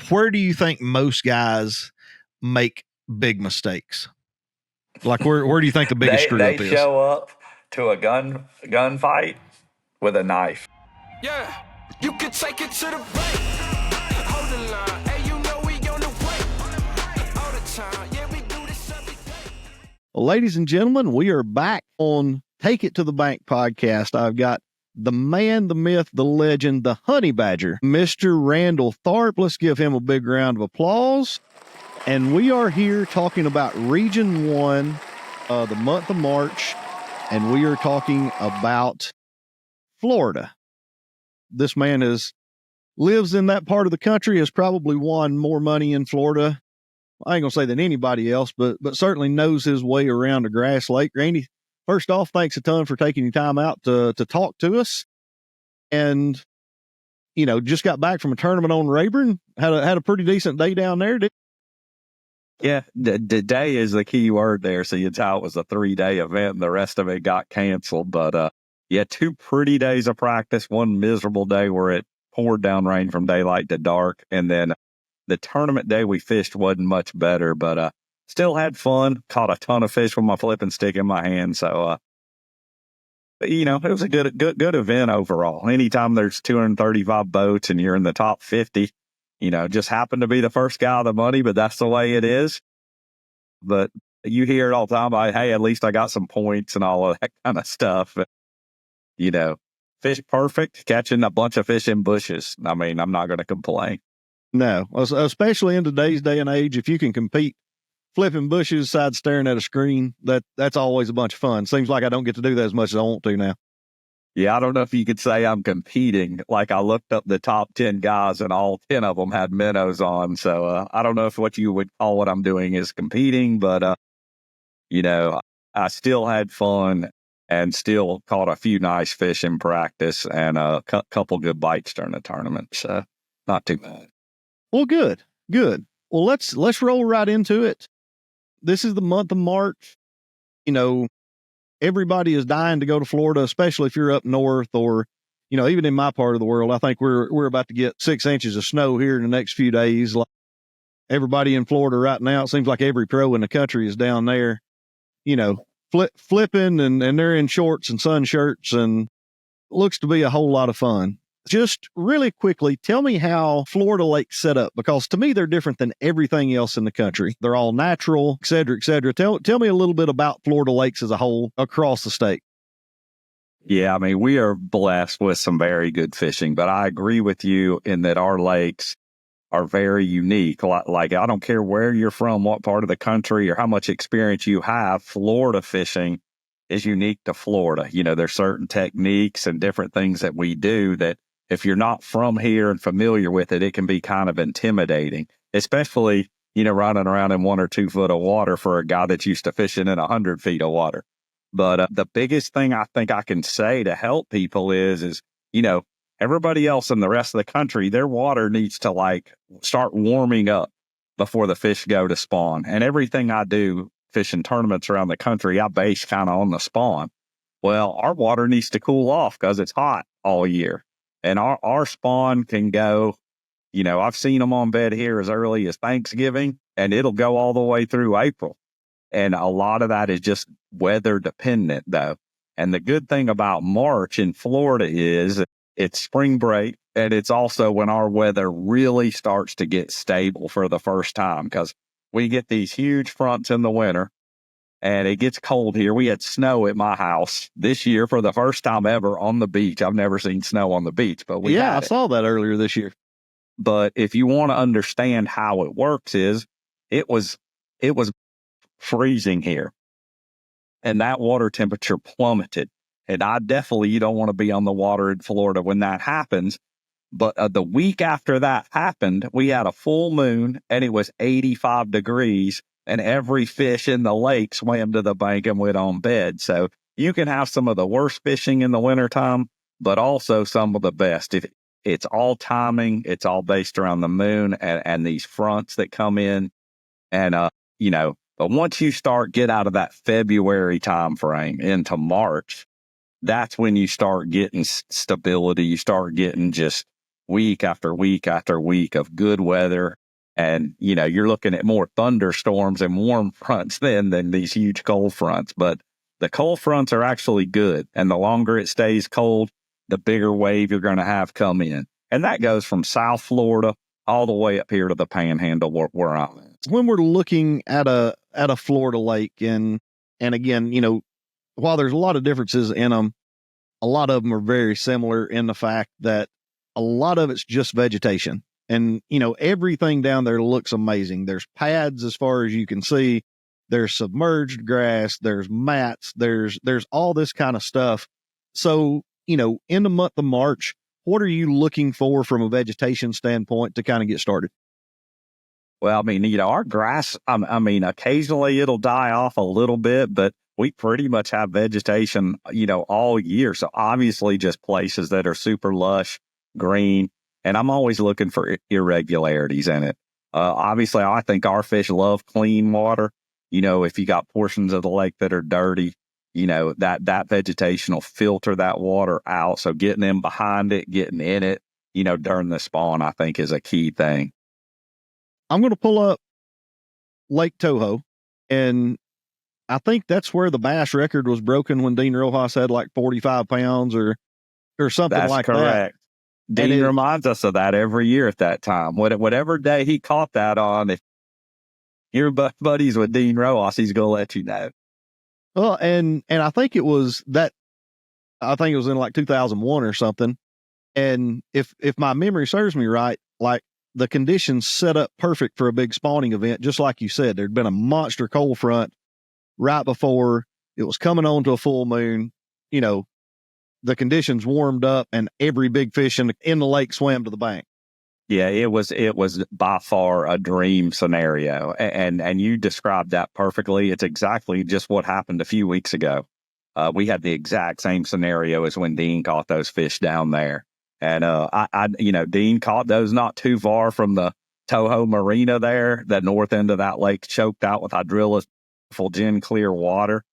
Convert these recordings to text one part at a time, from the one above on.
where do you think most guys make big mistakes? Like where do you think the biggest screw up is? They show up to a gunfight with a knife. Yeah, you can take it to the bank. Hold the line, hey, you know we on the way. All the time, yeah, we do this every day. Well, ladies and gentlemen, we are back on Take It to the Bank podcast. I've got the man, the myth, the legend, the honey badger, Mr. Randall Tharp. Let's give him a big round of applause. And we are here talking about Region 1, the month of March, and we are talking about Florida. This man lives in that part of the country, has probably won more money in Florida. I ain't going to say than anybody else, but certainly knows his way around a grass lake. Randy, first off, thanks a ton for taking your time out to talk to us. And, just got back from a tournament on Rayburn. Had a pretty decent day down there, didn't you? Yeah, the day is the key word there. So you tell it was a 3-day event and the rest of it got canceled. But, 2 pretty days of practice, one miserable day where it poured down rain from daylight to dark. And then the tournament day we fished wasn't much better, but still had fun. Caught a ton of fish with my flipping stick in my hand. So, it was a good event overall. Anytime there's 235 boats and you're in the top 50, just happened to be the first guy of the money, but that's the way it is. But you hear it all the time, hey, at least I got some points and all of that kind of stuff. Fish perfect, catching a bunch of fish in bushes. I mean, I'm not going to complain. No, especially in today's day and age, if you can compete flipping bushes, side staring at a screen, that's always a bunch of fun. Seems like I don't get to do that as much as I want to now. Yeah, I don't know if you could say I'm competing. Like I looked up the top 10 guys and all 10 of them had minnows on. So I don't know if what you would call what I'm doing is competing, but, I still had fun and still caught a few nice fish in practice and a couple good bites during the tournament. So not too bad. Well, good. Well, let's roll right into it. This is the month of March. Everybody is dying to go to Florida, especially if you're up north or, even in my part of the world. I think we're about to get 6 inches of snow here in the next few days. Like everybody in Florida right now, it seems like every pro in the country is down there, flipping and they're in shorts and sun shirts and looks to be a whole lot of fun. Just really quickly, tell me how Florida lakes set up, because to me, they're different than everything else in the country. They're all natural, et cetera, et cetera. Tell me a little bit about Florida lakes as a whole across the state. Yeah, I mean, we are blessed with some very good fishing, but I agree with you in that our lakes are very unique. Like, I don't care where you're from, what part of the country or how much experience you have, Florida fishing is unique to Florida. There's certain techniques and different things that we do that if you're not from here and familiar with it, it can be kind of intimidating, especially, running around in 1 or 2 foot of water for a guy that's used to fishing in 100 feet of water. But the biggest thing I think I can say to help people is, everybody else in the rest of the country, their water needs to start warming up before the fish go to spawn. And everything I do fishing tournaments around the country, I base kind of on the spawn. Well, our water needs to cool off because it's hot all year. And our spawn can go, I've seen them on bed here as early as Thanksgiving, and it'll go all the way through April. And a lot of that is just weather dependent, though. And the good thing about March in Florida is it's spring break, and it's also when our weather really starts to get stable for the first time, because we get these huge fronts in the winter. And it gets cold here. We had snow at my house this year for the first time ever on the beach. I've never seen snow on the beach, but I saw that earlier this year. But if you want to understand how it works, it was freezing here, and that water temperature plummeted. And you don't want to be on the water in Florida when that happens. But the week after that happened, we had a full moon, and it was 85 degrees. And every fish in the lake swam to the bank and went on bed. So you can have some of the worst fishing in the wintertime, but also some of the best. It's all timing. It's all based around the moon and these fronts that come in. And, but once you get out of that February time frame into March, that's when you start getting stability. You start getting just week after week after week of good weather. And, you're looking at more thunderstorms and warm fronts than these huge cold fronts. But the cold fronts are actually good. And the longer it stays cold, the bigger wave you're going to have come in. And that goes from South Florida all the way up here to the Panhandle where I'm at. When we're looking at a Florida lake, and again, while there's a lot of differences in them, a lot of them are very similar in the fact that a lot of it's just vegetation. And, everything down there looks amazing. There's pads as far as you can see. There's submerged grass. There's mats. There's all this kind of stuff. So, in the month of March, what are you looking for from a vegetation standpoint to kind of get started? Well, our grass, occasionally it'll die off a little bit, but we pretty much have vegetation, all year. So obviously just places that are super lush, green, and I'm always looking for irregularities in it. Obviously, I think our fish love clean water. If you got portions of the lake that are dirty, that vegetation will filter that water out. So getting in behind it, getting in it, during the spawn, I think is a key thing. I'm going to pull up Lake Toho, and I think that's where the bass record was broken when Dean Rojas had like 45 pounds or something That's like correct. that. Dean reminds us of that every year at that time. Whatever day he caught that on, if you're buddies with Dean Rojas, he's going to let you know. Well, and I think it was that, I think it was in like 2001 or something. And if my memory serves me right, like the conditions set up perfect for a big spawning event. Just like you said, there'd been a monster cold front right before it was coming on to a full moon. The conditions warmed up and every big fish in the lake swam to the bank. Yeah, it was by far a dream scenario. And you described that perfectly. It's exactly just what happened a few weeks ago. We had the exact same scenario as when Dean caught those fish down there. And, Dean caught those not too far from the Toho Marina there, that north end of that lake, choked out with hydrilla, full gin clear water.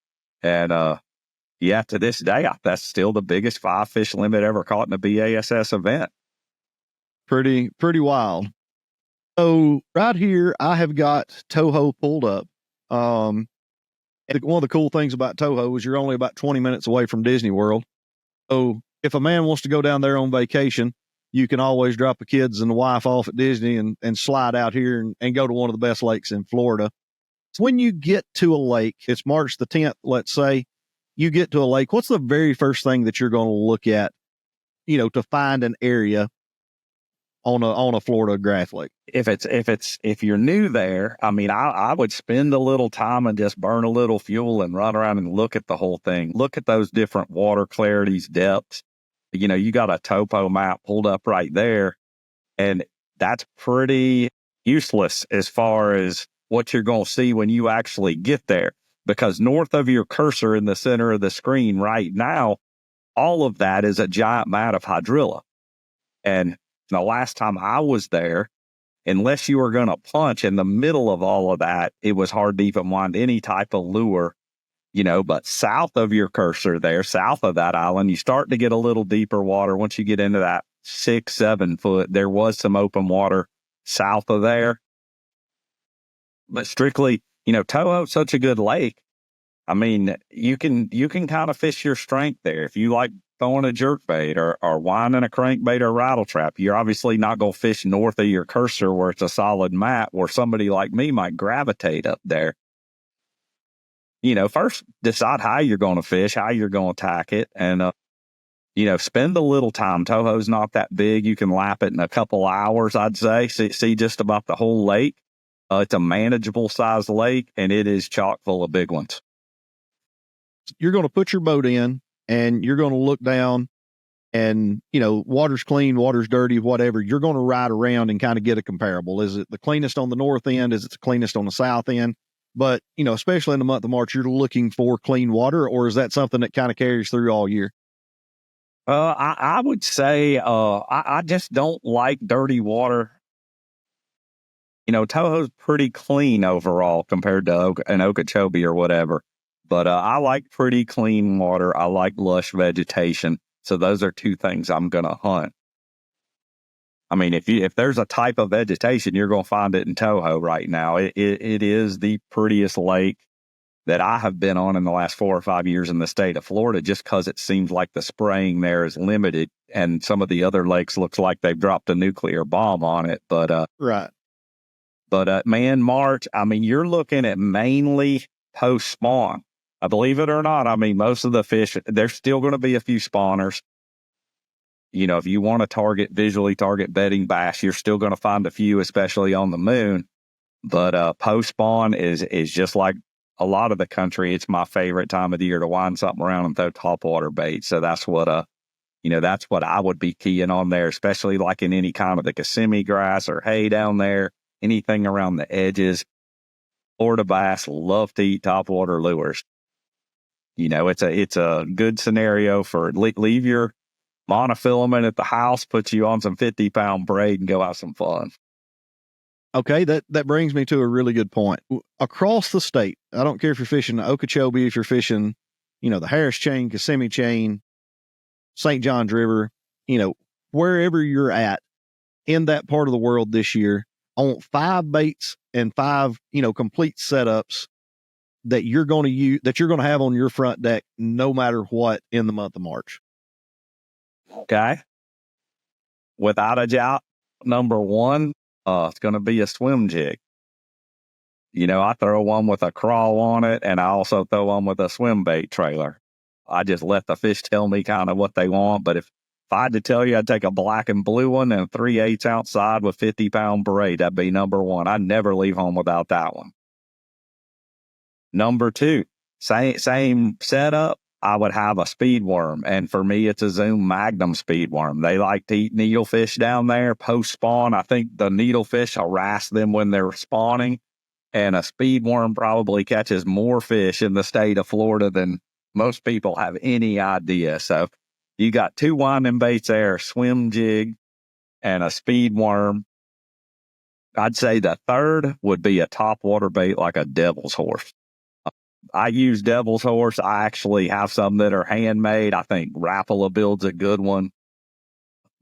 And, to this day, that's still the biggest 5 fish limit ever caught in a BASS event. Pretty wild. So right here, I have got Toho pulled up. One of the cool things about Toho is you're only about 20 minutes away from Disney World. So if a man wants to go down there on vacation, you can always drop the kids and the wife off at Disney and slide out here and go to one of the best lakes in Florida. So when you get to a lake, it's March the 10th, let's say, you get to a lake, what's the very first thing that you're going to look at, to find an area on a Florida grass lake? If you're new there, I would spend a little time and just burn a little fuel and run around and look at the whole thing. Look at those different water clarities, depths. You got a topo map pulled up right there, and that's pretty useless as far as what you're going to see when you actually get there. Because north of your cursor in the center of the screen right now, all of that is a giant mat of hydrilla. And the last time I was there, unless you were going to punch in the middle of all of that, it was hard to even find any type of lure, but south of your cursor there, south of that island, you start to get a little deeper water. Once you get into that 6-7 foot, there was some open water south of there. But strictly, Toho's such a good lake. You can kind of fish your strength there. If you like throwing a jerkbait or winding a crankbait or rattle trap, you're obviously not going to fish north of your cursor where it's a solid mat where somebody like me might gravitate up there. First decide how you're going to fish, how you're going to attack it, and, spend a little time. Toho's not that big. You can lap it in a couple hours, I'd say. See just about the whole lake. It's a manageable size lake, and it is chock full of big ones. You're going to put your boat in, and you're going to look down, and, water's clean, water's dirty, whatever. You're going to ride around and kind of get a comparable. Is it the cleanest on the north end? Is it the cleanest on the south end? But, especially in the month of March, you're looking for clean water, or is that something that kind of carries through all year? I would say I just don't like dirty water. Toho's pretty clean overall compared to an Okeechobee or whatever. But I like pretty clean water. I like lush vegetation. So those are two things I'm going to hunt. I mean, if there's a type of vegetation, you're going to find it in Toho right now. It is the prettiest lake that I have been on in the last 4 or 5 years in the state of Florida, just because it seems like the spraying there is limited, and some of the other lakes looks like they've dropped a nuclear bomb on it. But Right. man, March, I mean, you're looking at mainly post spawn. Believe it or not, I mean, most of the fish, there's still going to be a few spawners. You know, if you want to visually target bedding bass, you're still going to find a few, especially on the Moon. But post spawn is just like a lot of the country. It's my favorite time of the year to wind something around and throw topwater bait. So that's what that's what I would be keying on there, especially like in any kind of the Kissimmee grass or hay down there, anything around the edges. Florida bass love to eat topwater lures. You know, it's a good scenario for leave your monofilament at the house, put you on some 50-pound braid and go have some fun. Okay, that brings me to a really good point. Across the state, I don't care if you're fishing the Okeechobee, if you're fishing, the Harris Chain, Kissimmee Chain, St. Johns River, wherever you're at in that part of the world this year, I want 5 baits and 5, complete setups that you're going to use, that you're going to have on your front deck no matter what in the month of March. Okay. Without a doubt, number one, it's going to be a swim jig. I throw one with a crawl on it, and I also throw one with a swim bait trailer. I just let the fish tell me kind of what they want. But if I had to tell you, I'd take a black and blue one and a 3/8 ounce side with 50-pound braid. That'd be number one. I'd never leave home without that one. Number two, same setup. I would have a speed worm, and for me, it's a Zoom Magnum speed worm. They like to eat needlefish down there post spawn. I think the needlefish harass them when they're spawning, and a speed worm probably catches more fish in the state of Florida than most people have any idea. So you got 2 winding baits there, a swim jig and a speed worm. I'd say the third would be a topwater bait like a devil's horse. I use devil's horse. I actually have some that are handmade. I think Rapala builds a good one.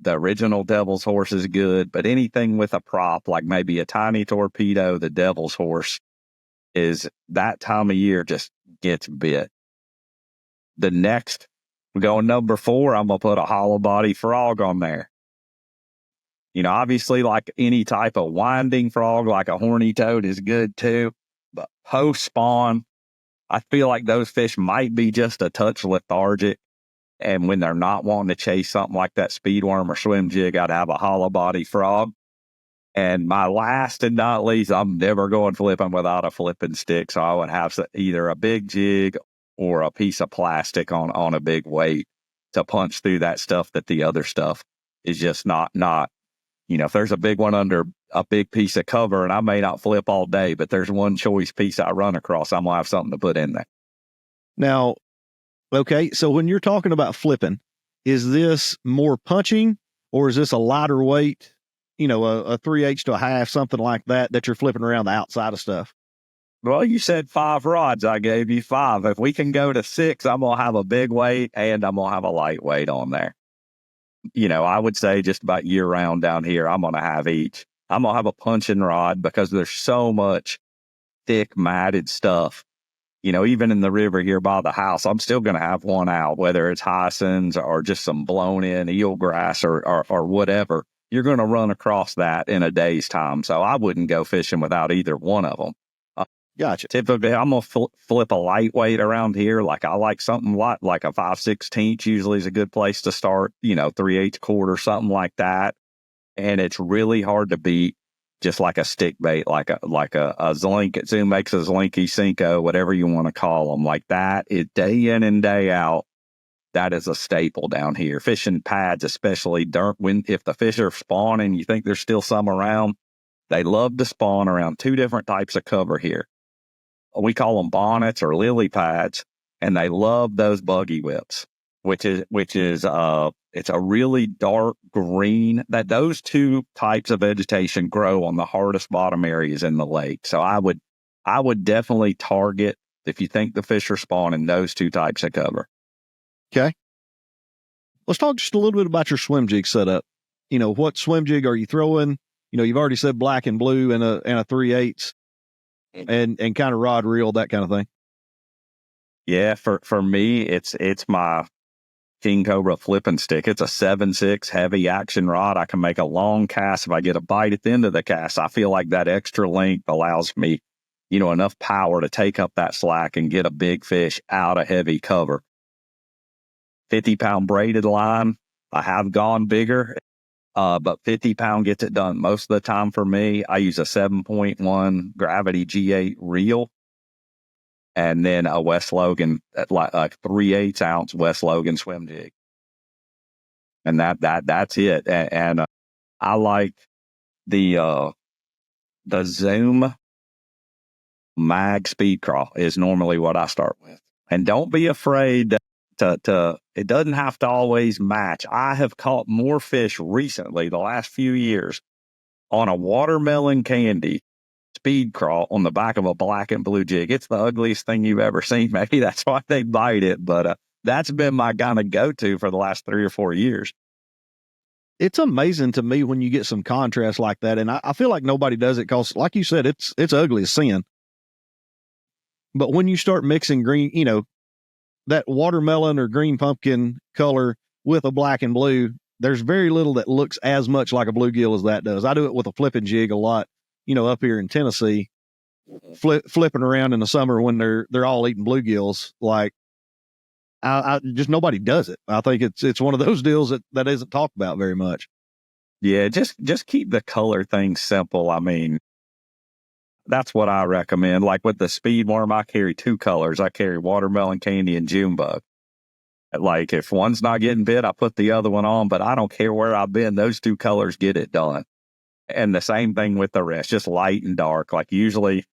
The original devil's horse is good, but anything with a prop, like maybe a tiny torpedo, the devil's horse is that time of year just gets bit. The next, we're going number 4, I'm going to put a hollow body frog on there. Obviously like any type of winding frog, like a horny toad is good too, but post spawn, I feel like those fish might be just a touch lethargic. And when they're not wanting to chase something like that speed worm or swim jig, I'd have a hollow body frog. And my last and not least, I'm never going flipping without a flipping stick. So I would have either a big jig or a piece of plastic on a big weight to punch through that stuff that the other stuff is just not. If there's a big one under a big piece of cover, and I may not flip all day, but there's one choice piece I run across, I'm going to have something to put in there. Now, okay, so when you're talking about flipping, is this more punching or is this a lighter weight, a 3/8 to a half, something like that you're flipping around the outside of stuff? Well, you said 5 rods. I gave you 5. If we can go to 6, I'm going to have a big weight and I'm going to have a lightweight on there. I would say just about year round down here, I'm going to have each. I'm going to have a punching rod because there's so much thick matted stuff. Even in the river here by the house, I'm still going to have one out, whether it's hyacinths or just some blown in eelgrass or whatever. You're going to run across that in a day's time. So I wouldn't go fishing without either one of them. Gotcha. Typically, I'm going to flip a lightweight around here. Like I like something like a 5/16 usually is a good place to start, 3/8 cord or something like that. And it's really hard to beat just like a stick bait, like a Zlink. Zoom makes a Zlinky Cinco, whatever you want to call them, like that. It day in and day out. That is a staple down here. Fishing pads, especially if the fish are spawning, you think there's still some around. They love to spawn around 2 different types of cover here. We call them bonnets or lily pads, and they love those buggy whips, which is it's a really dark green. That those 2 types of vegetation grow on the hardest bottom areas in the lake. So I would definitely target, if you think the fish are spawning, those 2 types of cover. Okay. Let's talk just a little bit about your swim jig setup. what swim jig are you throwing? You've already said black and blue and a 3/8 and kind of rod reel, that kind of thing. Yeah, for me, it's my King Cobra flipping stick. It's a 7/6 heavy action rod. I can make a long cast if I get a bite at the end of the cast. I feel like that extra length allows me, enough power to take up that slack and get a big fish out of heavy cover. 50-pound braided line, I have gone bigger, but 50-pound gets it done most of the time for me. I use a 7.1 gravity G8 reel, and then a West Logan, like 3/8 ounce West Logan swim jig. And that's it. And I like the Zoom mag speed crawl is normally what I start with. And don't be afraid to it doesn't have to always match. I have caught more fish recently, the last few years, on a watermelon candy speed crawl on the back of a black and blue jig. It's the ugliest thing you've ever seen. Maybe that's why they bite it, but that's been my kind of go-to for the last 3 or 4 years. It's amazing to me when you get some contrast like that, and I feel like nobody does it because, like you said, it's ugly as sin. But when you start mixing green, that watermelon or green pumpkin color with a black and blue, there's very little that looks as much like a bluegill as that does. I do it with a flipping jig a lot, up here in Tennessee, flipping around in the summer when they're all eating bluegills. Like, I just, nobody does it. I think it's one of those deals that isn't talked about very much. Yeah, just keep the color thing simple. I mean, that's what I recommend. Like with the speed worm, I carry 2 colors. I carry watermelon candy and June bug. Like if one's not getting bit, I put the other one on, but I don't care where I've been. Those 2 colors get it done. And the same thing with the rest, just light and dark. Like usually,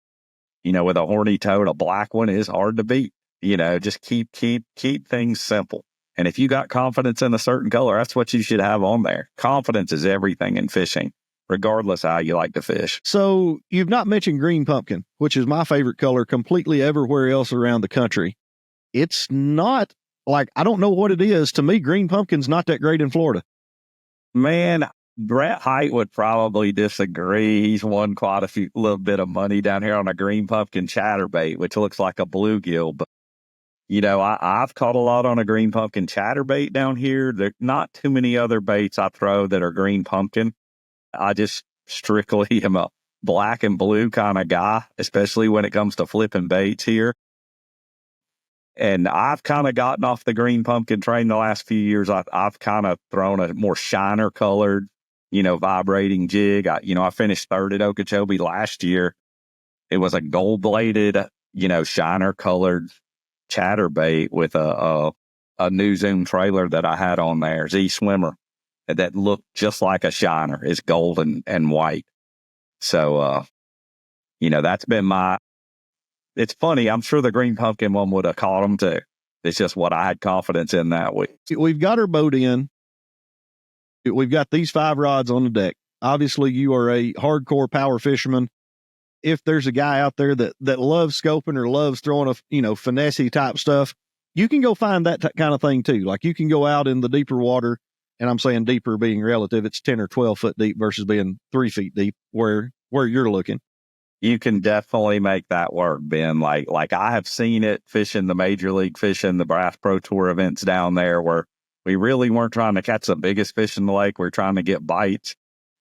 with a horny toad, a black one is hard to beat. Just keep things simple. And if you got confidence in a certain color, that's what you should have on there. Confidence is everything in fishing, regardless how you like to fish. So you've not mentioned green pumpkin, which is my favorite color completely everywhere else around the country. It's not like, I don't know what it is. To me, green pumpkin's not that great in Florida. Man, Brett Height would probably disagree. He's won quite a little bit of money down here on a green pumpkin chatterbait, which looks like a bluegill. But, I've caught a lot on a green pumpkin chatterbait down here. There's not too many other baits I throw that are green pumpkin. I just strictly am a black and blue kind of guy, especially when it comes to flipping baits here. And I've kind of gotten off the green pumpkin train the last few years. I've kind of thrown a more shiner colored, vibrating jig. I finished 3rd at Okeechobee last year. It was a gold bladed, shiner colored chatterbait with a new Zoom trailer that I had on there, Z Swimmer, that looked just like a shiner. It's gold and white. So, that's been it's funny. I'm sure the green pumpkin one would have caught them too. It's just what I had confidence in that week. We've got our boat in. We've got these 5 rods on the deck. Obviously, you are a hardcore power fisherman. If there's a guy out there that loves scoping or loves throwing finessey type stuff, you can go find that kind of thing too. Like you can go out in the deeper water, and I'm saying deeper being relative. It's 10 or 12 foot deep versus being 3 feet deep where you're looking. You can definitely make that work, Ben. Like I have seen it fishing the major league fishing, the Brass Pro Tour events down there where we really weren't trying to catch the biggest fish in the lake. We're trying to get bites.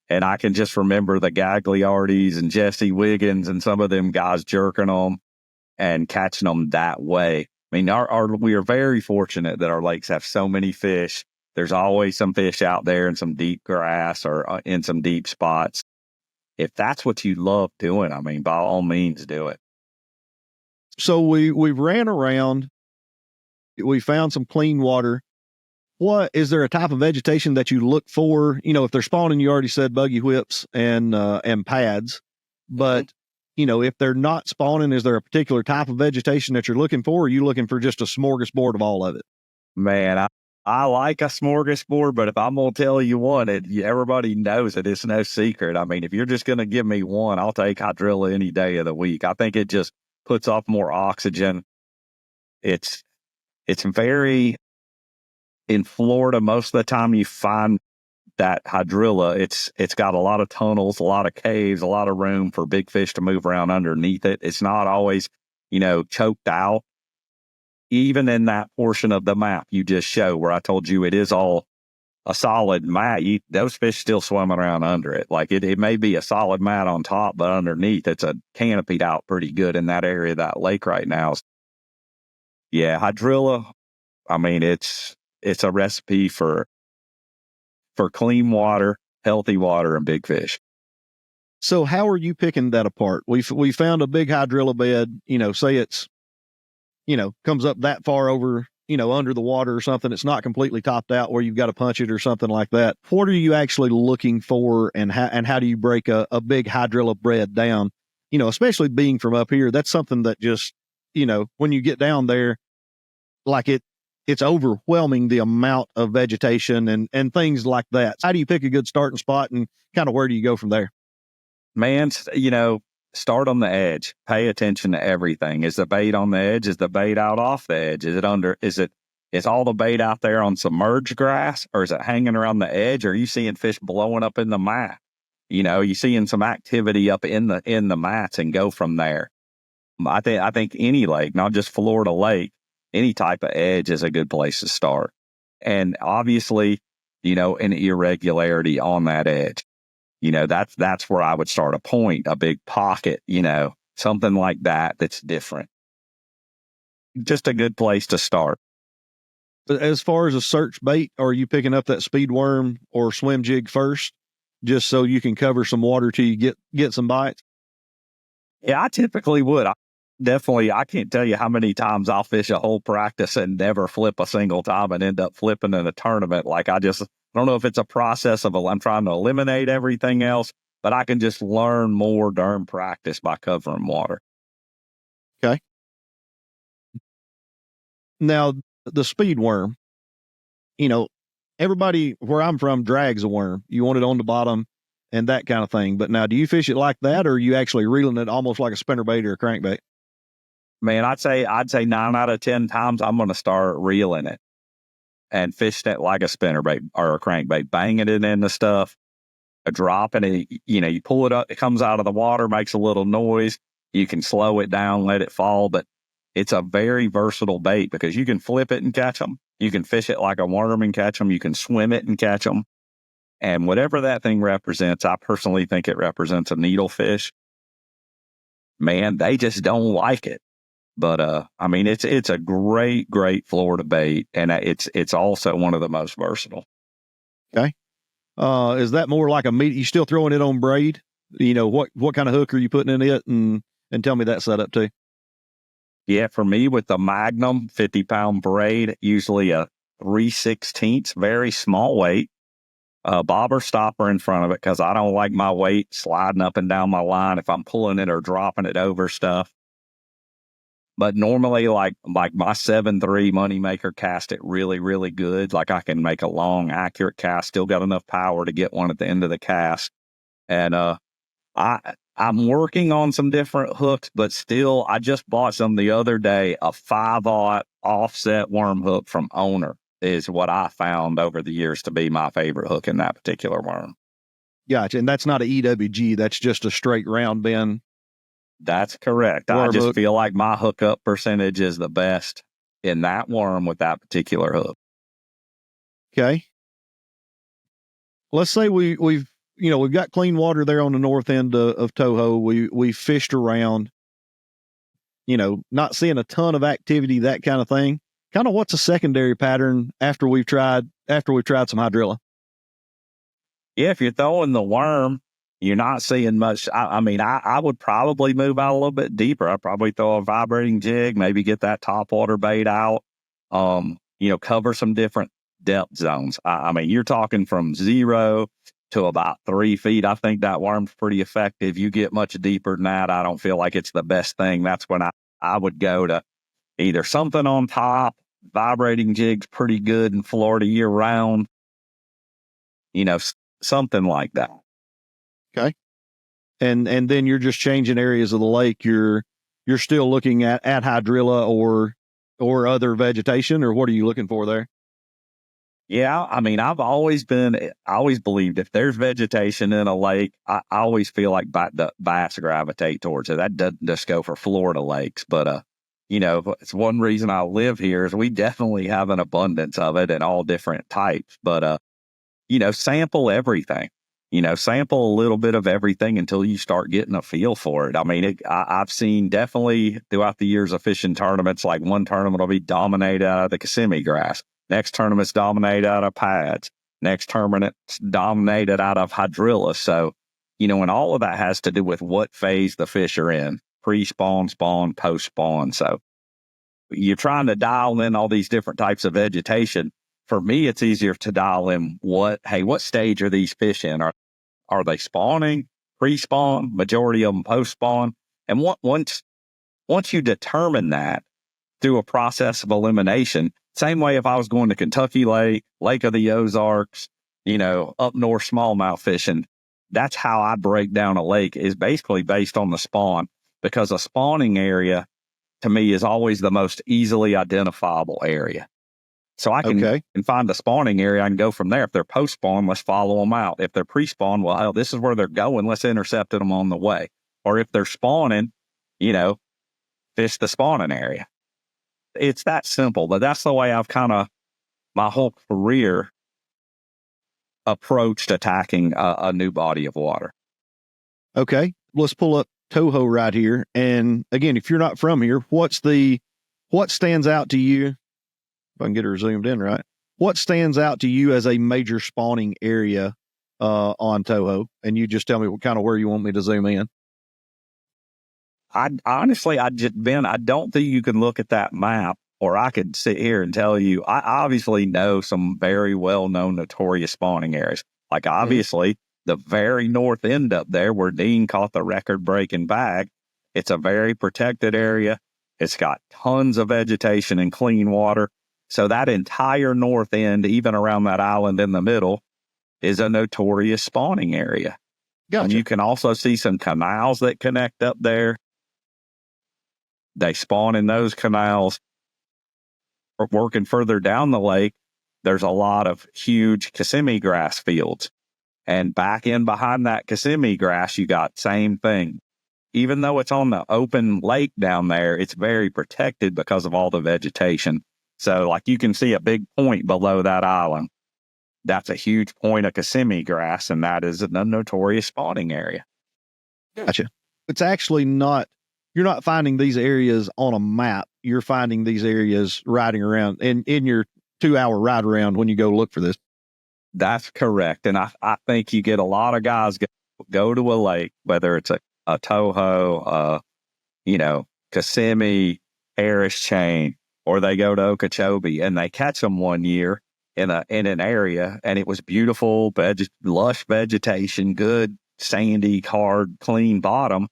And I can just remember the Gagliardis and Jesse Wiggins and some of them guys jerking them and catching them that way. I mean, we are very fortunate that our lakes have so many fish. There's always some fish out there in some deep grass or in some deep spots. If that's what you love doing, I mean, by all means, do it. So we ran around. We found some clean water. What is there a type of vegetation that you look for? If they're spawning, you already said buggy whips and pads. But if they're not spawning, is there a particular type of vegetation that you're looking for? Or are you looking for just a smorgasbord of all of it? Man, I like a smorgasbord, but if I'm going to tell you one, everybody knows it. It's no secret. I mean, if you're just going to give me one, I'll take hydrilla any day of the week. I think it just puts off more oxygen. It's very, in Florida, most of the time you find that hydrilla, it's got a lot of tunnels, a lot of caves, a lot of room for big fish to move around underneath it. It's not always, choked out. Even in that portion of the map you just showed where I told you it is all a solid mat, those fish still swimming around under it. Like it may be a solid mat on top, but underneath it's a canopied out pretty good in that area of that lake right now. Yeah, hydrilla, I mean, it's a recipe for clean water, healthy water, and big fish. So how are you picking that apart? We found a big hydrilla bed, say it's, comes up that far over, under the water or something. It's not completely topped out where you've got to punch it or something like that. What are you actually looking for, and how do you break a big hydrilla bed down? Especially being from up here, that's something that just, when you get down there, like it's overwhelming the amount of vegetation and things like that. How do you pick a good starting spot, and kind of where do you go from there? Man, start on the edge. Pay attention to everything. Is the bait on the edge? Is the bait out off the edge? Is all the bait out there on submerged grass, or is it hanging around the edge? Or are you seeing fish blowing up in the mat? You seeing some activity up in the mats, and go from there. I think any lake, not just Florida Lake, any type of edge is a good place to start. And obviously, an irregularity on that edge. That's where I would start a point, a big pocket, something like that that's different. Just a good place to start. As far as a search bait, are you picking up that speed worm or swim jig first, just so you can cover some water till you get some bites? Yeah, I typically would. I can't tell you how many times I'll fish a whole practice and never flip a single time and end up flipping in a tournament. Like I don't know if it's a process of I'm trying to eliminate everything else, but I can just learn more during practice by covering water. Okay. Now, the speed worm, everybody where I'm from drags a worm. You want it on the bottom and that kind of thing. But now, do you fish it like that, or are you actually reeling it almost like a spinnerbait or a crankbait? Man, I'd say 9 out of 10 times I'm going to start reeling it and fishing it like a spinnerbait or a crankbait, banging it in the stuff, dropping it. You pull it up, it comes out of the water, makes a little noise. You can slow it down, let it fall, but it's a very versatile bait because you can flip it and catch them. You can fish it like a worm and catch them. You can swim it and catch them. And whatever that thing represents, I personally think it represents a needlefish. Man, they just don't like it. But I mean, it's a great Florida bait, and it's also one of the most versatile. Okay. Is that more like a meat? You still throwing it on braid? What kind of hook are you putting in it, and tell me that setup too. Yeah, for me with the Magnum 50-pound braid, usually a 3/16, very small weight, bobber stopper in front of it because I don't like my weight sliding up and down my line if I'm pulling it or dropping it over stuff. But normally, like my 7.3 Moneymaker cast it really, really good. Like I can make a long, accurate cast, still got enough power to get one at the end of the cast. And I'm working on some different hooks, but still, I just bought some the other day. A 5/0 offset worm hook from Owner is what I found over the years to be my favorite hook in that particular worm. Gotcha. And that's not an EWG. That's just a straight round bend. That's correct. Worm I just hook. feel like my hookup percentage is the best in that worm with that particular hook. Okay. Let's say we've got clean water there on the north end of Toho. We fished around, not seeing a ton of activity, that kind of thing. Kind of what's a secondary pattern after we've tried some hydrilla? Yeah, if you're throwing the worm, you're not seeing much. I would probably move out a little bit deeper. I'd probably throw a vibrating jig, maybe get that topwater bait out, cover some different depth zones. You're talking from 0 to about 3 feet. I think that worm's pretty effective. You get much deeper than that, I don't feel like it's the best thing. That's when I would go to either something on top. Vibrating jig's pretty good in Florida year round. Something like that. Okay. And then you're just changing areas of the lake. You're still looking at hydrilla or other vegetation, or what are you looking for there? Yeah, I mean, I always believed if there's vegetation in a lake, I always feel like the bass gravitate towards it. That doesn't just go for Florida lakes, but it's one reason I live here is we definitely have an abundance of it in all different types. But sample everything. Sample a little bit of everything until you start getting a feel for it. I mean, I've seen definitely throughout the years of fishing tournaments, like one tournament will be dominated out of the Kissimmee grass. Next tournament's dominated out of pads. Next tournament's dominated out of hydrilla. So, and all of that has to do with what phase the fish are in, pre-spawn, spawn, post-spawn. So you're trying to dial in all these different types of vegetation. For me, it's easier to dial in what stage are these fish in? Are they spawning, pre-spawn, majority of them post-spawn? And once you determine that through a process of elimination, same way if I was going to Kentucky Lake, Lake of the Ozarks, up north smallmouth fishing, that's how I break down a lake is basically based on the spawn, because a spawning area to me is always the most easily identifiable area. So I can find the spawning area. I can go from there. If they're post-spawn, let's follow them out. If they're pre-spawn, well, this is where they're going. Let's intercept them on the way. Or if they're spawning, fish the spawning area. It's that simple, but that's the way I've my whole career approached attacking a new body of water. Okay, let's pull up Toho right here. And again, if you're not from here, what stands out to you? If I can get her zoomed in right, what stands out to you as a major spawning area on Toho? And you just tell me where you want me to zoom in. I don't think you can look at that map, or I could sit here and tell you, I obviously know some very well-known notorious spawning areas. Like obviously the very north end up there where Dean caught the record-breaking bag, it's a very protected area. It's got tons of vegetation and clean water. So that entire north end, even around that island in the middle, is a notorious spawning area. Gotcha. And you can also see some canals that connect up there. They spawn in those canals. Working further down the lake, there's a lot of huge Kissimmee grass fields. And back in behind that Kissimmee grass, you got same thing. Even though it's on the open lake down there, it's very protected because of all the vegetation. So like you can see a big point below that island. That's a huge point of Kissimmee grass, and that is a notorious spawning area. Gotcha. It's actually not, you're not finding these areas on a map. You're finding these areas riding around in your 2-hour ride around when you go look for this. That's correct. And I think you get a lot of guys go to a lake, whether it's a Toho, Kissimmee, Harris Chain, or they go to Okeechobee and they catch them one year in an area, and it was beautiful, lush vegetation, good, sandy, hard, clean bottom.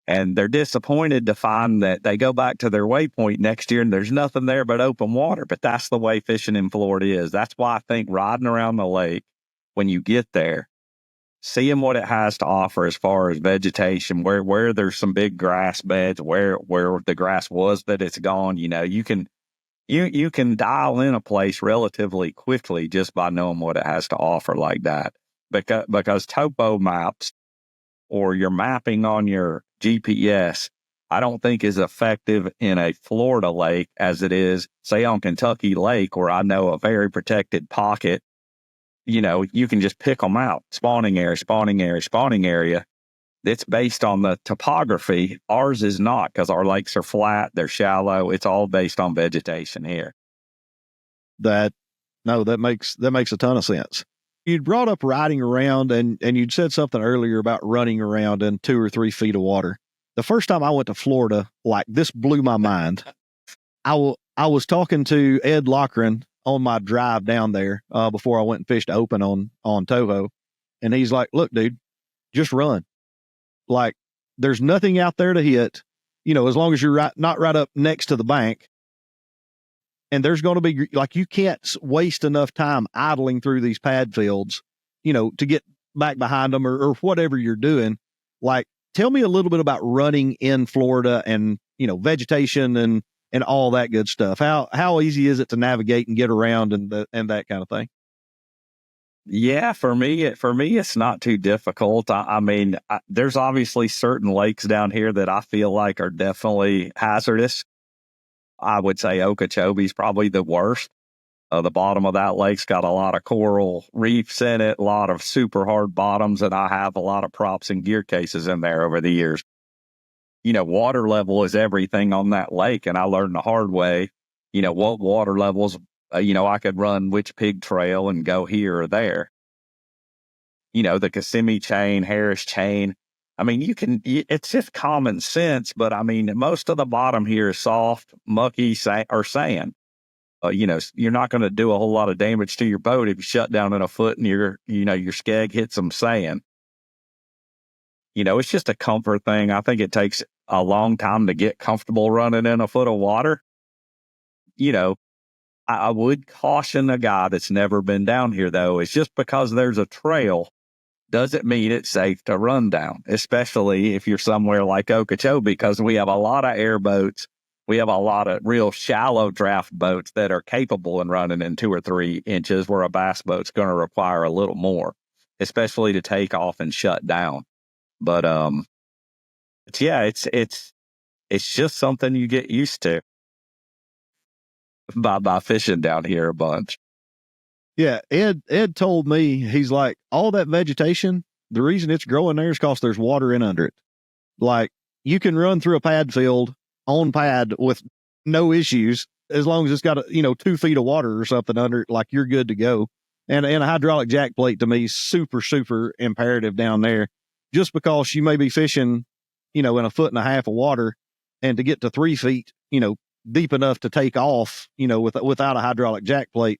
And they're disappointed to find that they go back to their waypoint next year and there's nothing there but open water. But that's the way fishing in Florida is. That's why I think riding around the lake, when you get there, seeing what it has to offer as far as vegetation, where there's some big grass beds, where the grass was that it's gone, you can dial in a place relatively quickly just by knowing what it has to offer like that. Because topo maps or your mapping on your GPS, I don't think is effective in a Florida lake as it is, say, on Kentucky Lake, where I know a very protected pocket. You can just pick them out. Spawning area, spawning area, spawning area. It's based on the topography. Ours is not, because our lakes are flat, they're shallow. It's all based on vegetation here. That makes a ton of sense. You'd brought up riding around, and you'd said something earlier about running around in 2 or 3 feet of water. The first time I went to Florida, like, this blew my mind. I was talking to Ed Lochran on my drive down there before I went and fished open on Toho, and he's like, "Look, dude, just run. Like, there's nothing out there to hit, as long as you're not right up next to the bank. And there's going to be, like, you can't waste enough time idling through these pad fields, to get back behind them or whatever you're doing. Like, tell me a little bit about running in Florida and, vegetation and and all that good stuff. How easy is it to navigate and get around and that kind of thing? Yeah, for me, it's not too difficult. There's obviously certain lakes down here that I feel like are definitely hazardous. I would say Okeechobee is probably the worst. The bottom of that lake's got a lot of coral reefs in it, a lot of super hard bottoms, and I have a lot of props and gear cases in there over the years. Water level is everything on that lake, and I learned the hard way, what water levels, I could run which pig trail and go here or there. The Kissimmee Chain, Harris Chain. It's just common sense, but most of the bottom here is soft, mucky, or sand. You're not going to do a whole lot of damage to your boat if you shut down in a foot and your skeg hits some sand. It's just a comfort thing. I think it takes a long time to get comfortable running in a foot of water. I would caution a guy that's never been down here, though. It's just because there's a trail doesn't mean it's safe to run down, especially if you're somewhere like Okeechobee, because we have a lot of airboats. We have a lot of real shallow draft boats that are capable in running in 2 or 3 inches, where a bass boat's going to require a little more, especially to take off and shut down. But yeah, it's just something you get used to by fishing down here a bunch. Yeah, Ed told me, he's like, all that vegetation, the reason it's growing there is because there's water in under it. Like, you can run through a pad field on pad with no issues as long as it's got 2 feet of water or something under it. Like, you're good to go. And a hydraulic jack plate to me is super, super imperative down there, just because you may be fishing, in a 1.5 feet of water, and to get to 3 feet, deep enough to take off, without a hydraulic jack plate,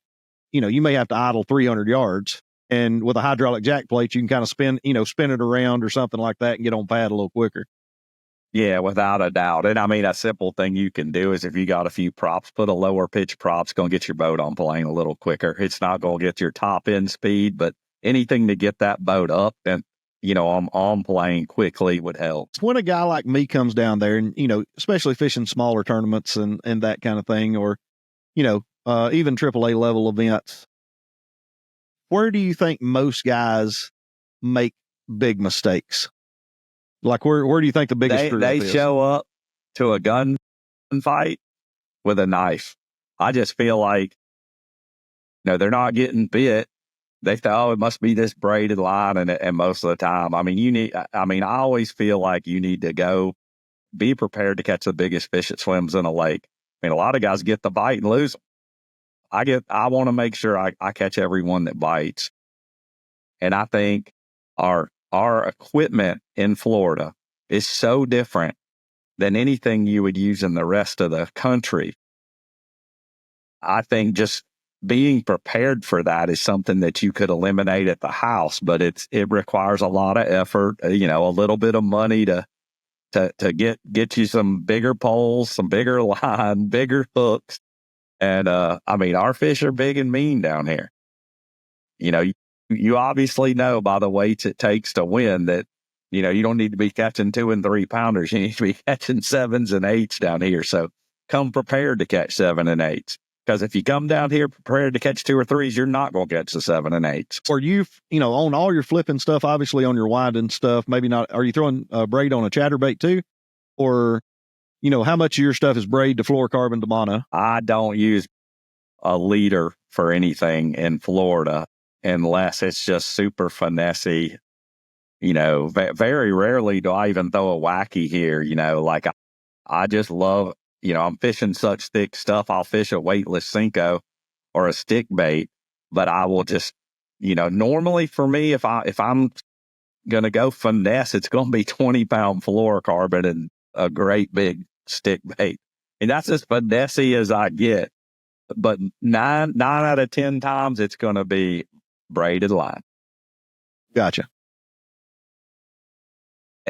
you may have to idle 300 yards. And with a hydraulic jack plate, you can kind of spin it around or something like that and get on pad a little quicker. Yeah, without a doubt. And a simple thing you can do is, if you got a few props, put a lower pitch prop. It's going to get your boat on plane a little quicker. It's not going to get your top end speed, but anything to get that boat up and, on plane quickly would help. When a guy like me comes down there and, especially fishing smaller tournaments and that kind of thing, or, even AAA level events, where do you think most guys make big mistakes? Like, where do you think the biggest screw up is? They show up to a gun fight with a knife. I just feel like, they're not getting bit. They thought, it must be this braided line, and most of the time, I always feel like you need to go be prepared to catch the biggest fish that swims in a lake. A lot of guys get the bite and lose them. I want to make sure I catch everyone that bites. And I think our equipment in Florida is so different than anything you would use in the rest of the country. I think just being prepared for that is something that you could eliminate at the house, but it requires a lot of effort, a little bit of money to get you some bigger poles, some bigger line, bigger hooks. And our fish are big and mean down here. You obviously know by the weights it takes to win that, you don't need to be catching 2 and 3 pounders. You need to be catching 7s and 8s down here. So come prepared to catch 7 and 8s. Because if you come down here prepared to catch 2 or 3s, you're not going to catch the 7 and 8s. Or on all your flipping stuff, obviously on your winding stuff, maybe not. Are you throwing a braid on a chatterbait too? Or, how much of your stuff is braid to fluorocarbon to mono? I don't use a leader for anything in Florida unless it's just super finessey. Very rarely do I even throw a wacky here. Like I just love, I'm fishing such thick stuff. I'll fish a weightless Cinco or a stick bait, but I will just, normally for me, if I'm going to go finesse, it's going to be 20-pound fluorocarbon and a great big stick bait. And that's as finessey as I get. But 9 out of 10 times, it's going to be braided line. Gotcha.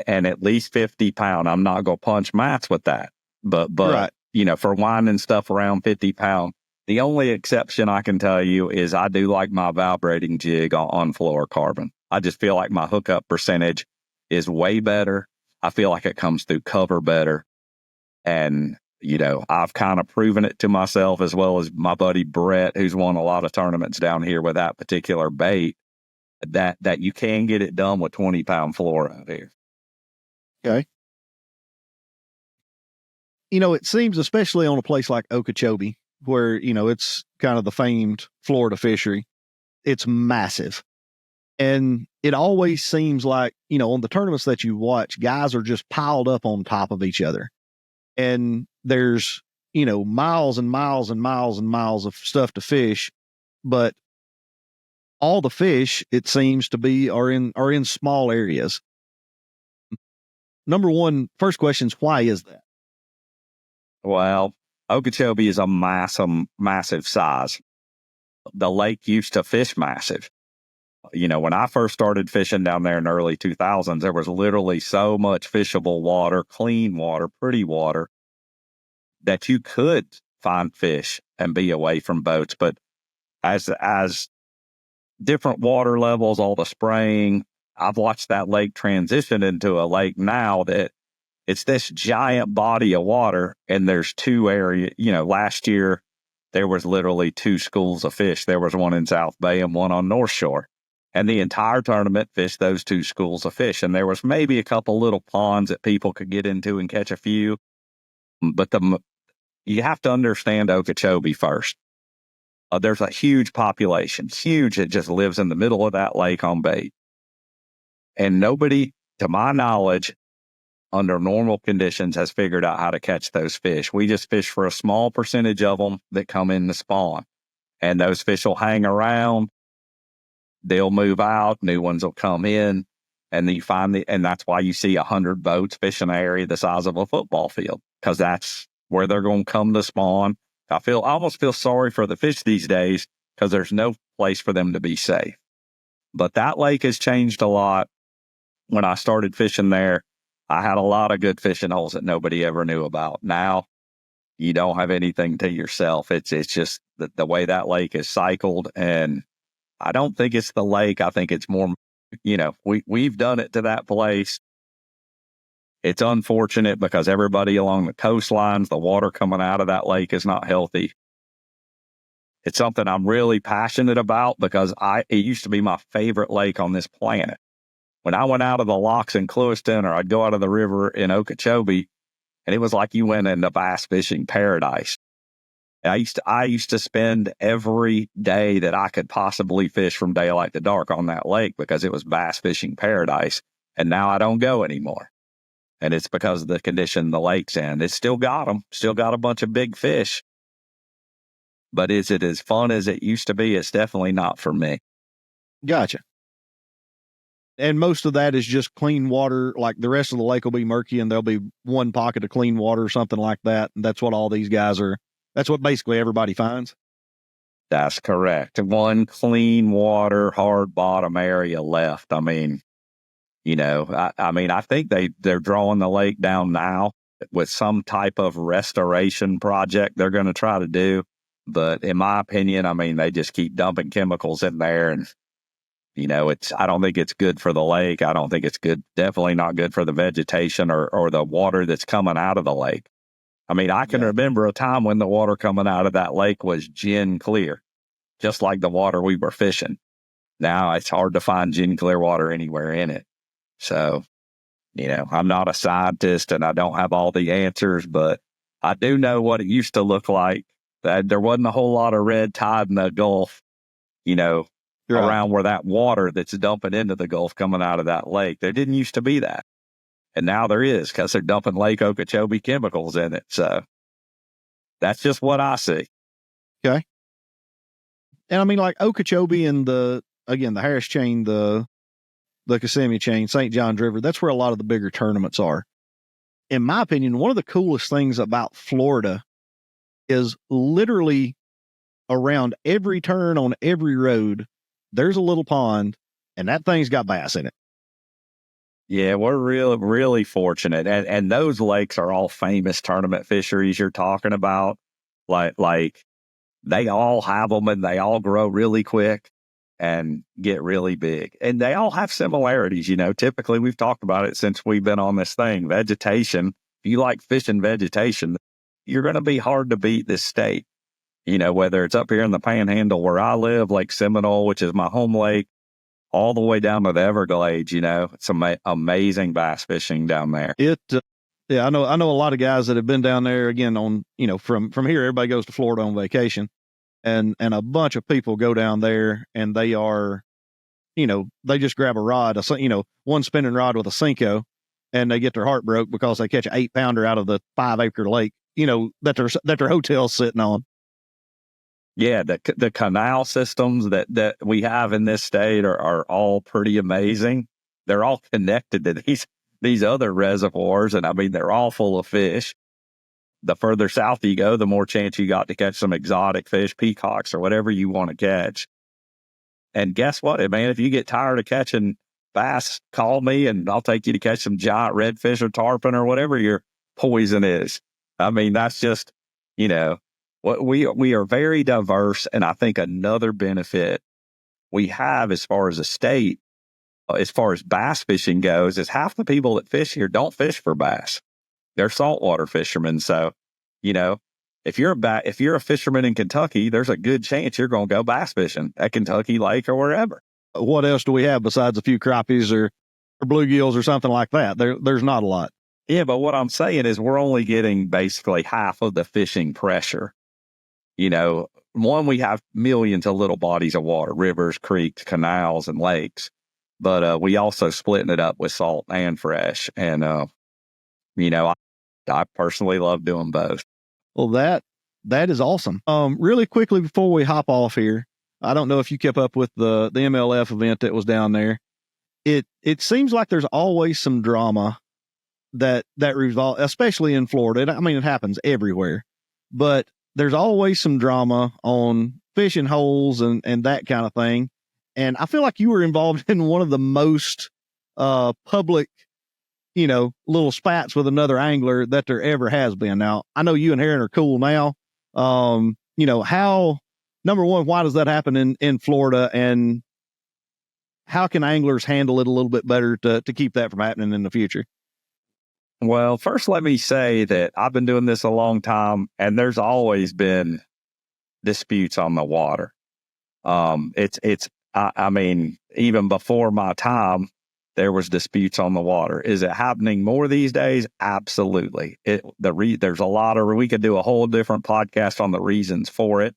And at least 50-pound. I'm not going to punch mats with that. But right. For winding stuff around 50-pound, the only exception I can tell you is I do like my vibrating jig on fluorocarbon. I just feel like my hookup percentage is way better. I feel like it comes through cover better. And, I've kind of proven it to myself, as well as my buddy Brett, who's won a lot of tournaments down here with that particular bait, that you can get it done with 20-pound floor out here. Okay. It seems, especially on a place like Okeechobee, where, it's kind of the famed Florida fishery, it's massive. And it always seems like, on the tournaments that you watch, guys are just piled up on top of each other. And there's, miles and miles and miles and miles of stuff to fish. But all the fish, it seems to be, are in small areas. Number one, first question is, why is that? Well, Okeechobee is a massive size. The lake used to fish massive. When I first started fishing down there in the early 2000s, there was literally so much fishable water, clean water, pretty water, that you could find fish and be away from boats. But as different water levels, all the spraying, I've watched that lake transition into a lake now that it's this giant body of water, and there's two areas. Last year there was literally two schools of fish. There was one in South Bay and one on North Shore. And the entire tournament fished those two schools of fish. And there was maybe a couple little ponds that people could get into and catch a few. But you have to understand Okeechobee first. There's a huge population, huge, that just lives in the middle of that lake on bait. And nobody, to my knowledge, under normal conditions, has figured out how to catch those fish. We just fish for a small percentage of them that come in to spawn. And those fish will hang around. They'll move out, new ones will come in, and then you find and that's why you see 100 boats fishing an area the size of a football field, because that's where they're going to come to spawn. I almost feel sorry for the fish these days, because there's no place for them to be safe. But that lake has changed a lot. When I started fishing there, I had a lot of good fishing holes that nobody ever knew about. Now, you don't have anything to yourself. It's just the way that lake is cycled, and I don't think it's the lake. I think it's more, we've done it to that place. It's unfortunate because everybody along the coastlines, the water coming out of that lake is not healthy. It's something I'm really passionate about, because it used to be my favorite lake on this planet. When I went out of the locks in Clewiston, or I'd go out of the river in Okeechobee, and it was like you went into bass fishing paradise. I used to spend every day that I could possibly fish from daylight to dark on that lake, because it was bass fishing paradise. And now I don't go anymore. And it's because of the condition the lake's in. It's still got them, still got a bunch of big fish. But is it as fun as it used to be? It's definitely not for me. Gotcha. And most of that is just clean water. Like the rest of the lake will be murky, and there'll be one pocket of clean water or something like that. And that's what all these guys are. That's what basically everybody finds. That's correct. One clean water, hard bottom area left. I mean, I think they're drawing the lake down now with some type of restoration project they're going to try to do. But in my opinion, they just keep dumping chemicals in there, and I don't think it's good for the lake. I don't think it's good. Definitely not good for the vegetation or the water that's coming out of the lake. I can remember a time when the water coming out of that lake was gin clear, just like the water we were fishing. Now it's hard to find gin clear water anywhere in it. So, I'm not a scientist and I don't have all the answers, but I do know what it used to look like. That there wasn't a whole lot of red tide in the Gulf, around where that water that's dumping into the Gulf coming out of that lake. There didn't used to be that. And now there is, because they're dumping Lake Okeechobee chemicals in it. So that's just what I see. Okay. And like Okeechobee and the Harris Chain, the Kissimmee Chain, St. Johns River, that's where a lot of the bigger tournaments are. In my opinion, one of the coolest things about Florida is literally around every turn on every road, there's a little pond, and that thing's got bass in it. Yeah, we're really, really fortunate. And those lakes are all famous tournament fisheries you're talking about. Like they all have them, and they all grow really quick and get really big. And they all have similarities. Typically we've talked about it since we've been on this thing. Vegetation, if you like fishing vegetation, you're going to be hard to beat this state. Whether it's up here in the Panhandle where I live, Lake Seminole, which is my home lake, all the way down to the Everglades, it's amazing bass fishing down there. Yeah, I know a lot of guys that have been down there again on, from here, everybody goes to Florida on vacation, and a bunch of people go down there and they are, they just grab a rod, one spinning rod with a Cinco, and they get their heart broke because they catch an 8-pounder out of the 5-acre lake, that their hotel's sitting on. Yeah, the canal systems that we have in this state are all pretty amazing. They're all connected to these other reservoirs, and I mean, they're all full of fish. The further south you go, the more chance you got to catch some exotic fish, peacocks, or whatever you want to catch. And guess what, man? If you get tired of catching bass, call me, and I'll take you to catch some giant redfish or tarpon or whatever your poison is. I mean, that's just, we are very diverse, and I think another benefit we have as far as a state, as far as bass fishing goes, is half the people that fish here don't fish for bass. They're saltwater fishermen. So, if you're a fisherman in Kentucky, there's a good chance you're going to go bass fishing at Kentucky Lake or wherever. What else do we have besides a few crappies or bluegills or something like that? There's not a lot. Yeah, but what I'm saying is we're only getting basically half of the fishing pressure. One, we have millions of little bodies of water, rivers, creeks, canals, and lakes. But we also splitting it up with salt and fresh. And, I personally love doing both. Well, that is awesome. Really quickly before we hop off here, I don't know if you kept up with the MLF event that was down there. It seems like there's always some drama that revolves, especially in Florida. I mean, it happens everywhere, but there's always some drama on fishing holes and that kind of thing. And I feel like you were involved in one of the most public, little spats with another angler that there ever has been. Now, I know you and Heron are cool now. How, number one, why does that happen in Florida? And how can anglers handle it a little bit better to keep that from happening in the future? Well, first, let me say that I've been doing this a long time, and there's always been disputes on the water. I mean, even before my time, there was disputes on the water. Is it happening more these days? Absolutely. There's a lot of, we could do a whole different podcast on the reasons for it.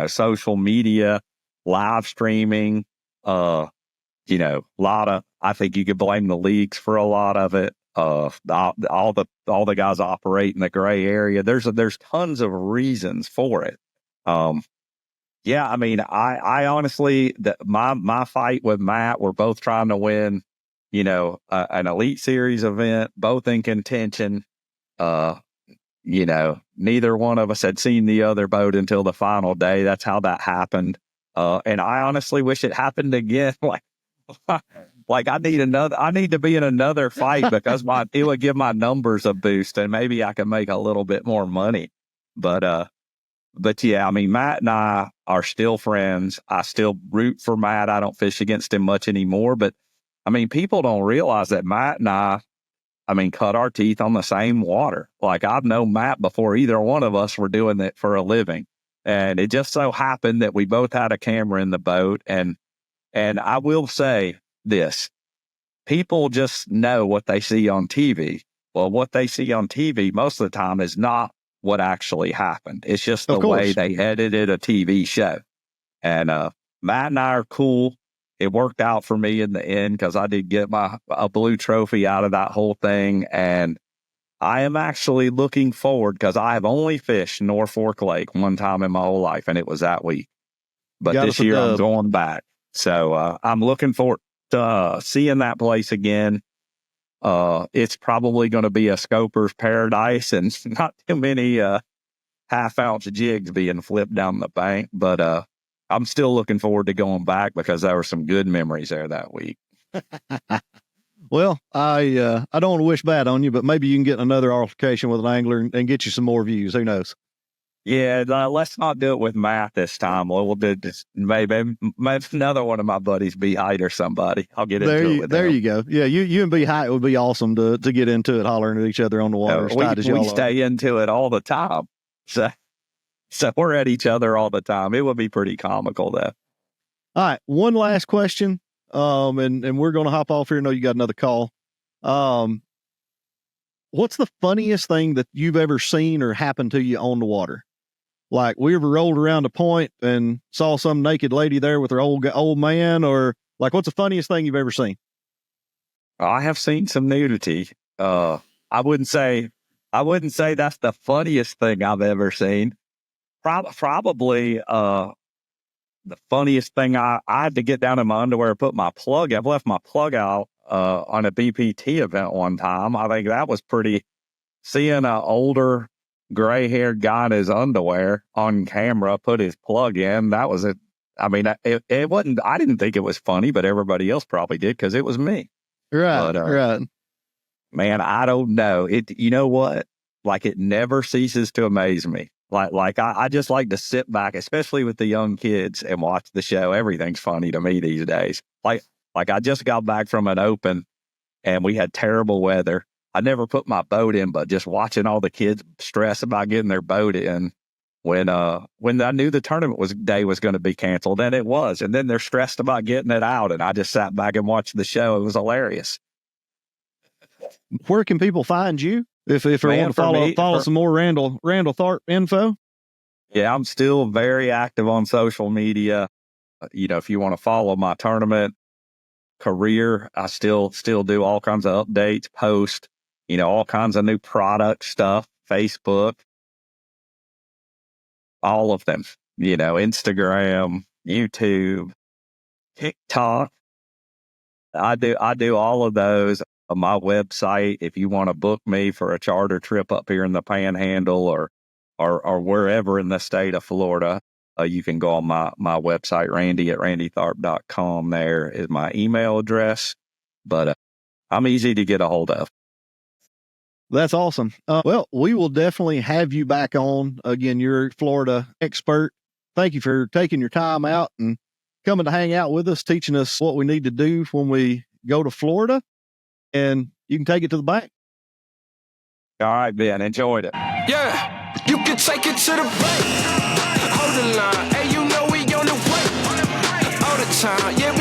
Social media, live streaming, I think you could blame the leagues for a lot of it. All the guys operate in the gray area. There's tons of reasons for it. Yeah, I mean, I honestly, my fight with Matt, we're both trying to win, an Elite Series event, both in contention. Neither one of us had seen the other boat until the final day. That's how that happened. And I honestly wish it happened again. Like I need to be in another fight because it would give my numbers a boost and maybe I can make a little bit more money. But yeah, I mean, Matt and I are still friends. I still root for Matt. I don't fish against him much anymore, but I mean, people don't realize that Matt and I cut our teeth on the same water. Like I've known Matt before either one of us were doing it for a living. And it just so happened that we both had a camera in the boat. And I will say this, people just know what they see on TV. Well, what they see on TV most of the time is not what actually happened. It's just the way they edited a TV show. And Matt and I are cool. It worked out for me in the end because I did get a blue trophy out of that whole thing. And I am actually looking forward because I have only fished Norfolk Lake one time in my whole life, and it was that week. But this year I'm going back. So I'm looking forward to seeing that place again. It's probably going to be a scoper's paradise and not too many half-ounce jigs being flipped down the bank. But I'm still looking forward to going back because there were some good memories there that week. Well, I don't want to wish bad on you, but maybe you can get another altercation with an angler and get you some more views. Who knows? Yeah, let's not do it with math this time. We'll do just maybe another one of my buddies, B Height or somebody. I'll get into it with there him. you go. Yeah, you and B Height would be awesome to get into it, hollering at each other on the water. As tight as y'all We stay into it all the time. So we're at each other all the time. It would be pretty comical, though. All right, one last question, and we're going to hop off here. I know you got another call. What's the funniest thing that you've ever seen or happened to you on the water? Like, we ever rolled around a point and saw some naked lady there with her old man, or like, what's the funniest thing you've ever seen? I have seen some nudity. I wouldn't say that's the funniest thing I've ever seen. Probably the funniest thing, I had to get down in my underwear and put my plug. I've left my plug out on a BPT event one time. I think that was pretty. Seeing an older gray-haired guy in his underwear on camera put his plug in, that was it. I mean, it wasn't. I didn't think it was funny, but everybody else probably did because it was me. Right, But, right. Man, I don't know. You know what? Like, it never ceases to amaze me. Like I just like to sit back, especially with the young kids, and watch the show. Everything's funny to me these days. Like I just got back from an open and we had terrible weather. I never put my boat in, but just watching all the kids stress about getting their boat in when I knew the tournament day was going to be canceled, and it was. And then they're stressed about getting it out, and I just sat back and watched the show. It was hilarious. Where can people find you if they want to follow some more Randall Tharp info? Yeah, I'm still very active on social media. If you want to follow my tournament career, I still do all kinds of updates, post, all kinds of new product stuff, Facebook, all of them, Instagram, YouTube, TikTok. I do all of those. On my website, if you want to book me for a charter trip up here in the Panhandle or wherever in the state of Florida, you can go on my website, randy@randytharp.com. There is my email address, but I'm easy to get a hold of. That's awesome. Well, we will definitely have you back on. Again, you're a Florida expert. Thank you for taking your time out and coming to hang out with us, teaching us what we need to do when we go to Florida. And you can take it to the bank. All right, Ben. Enjoyed it. Yeah, you can take it to the bank. Hold the line. Hey, we on the way all the time. Yeah.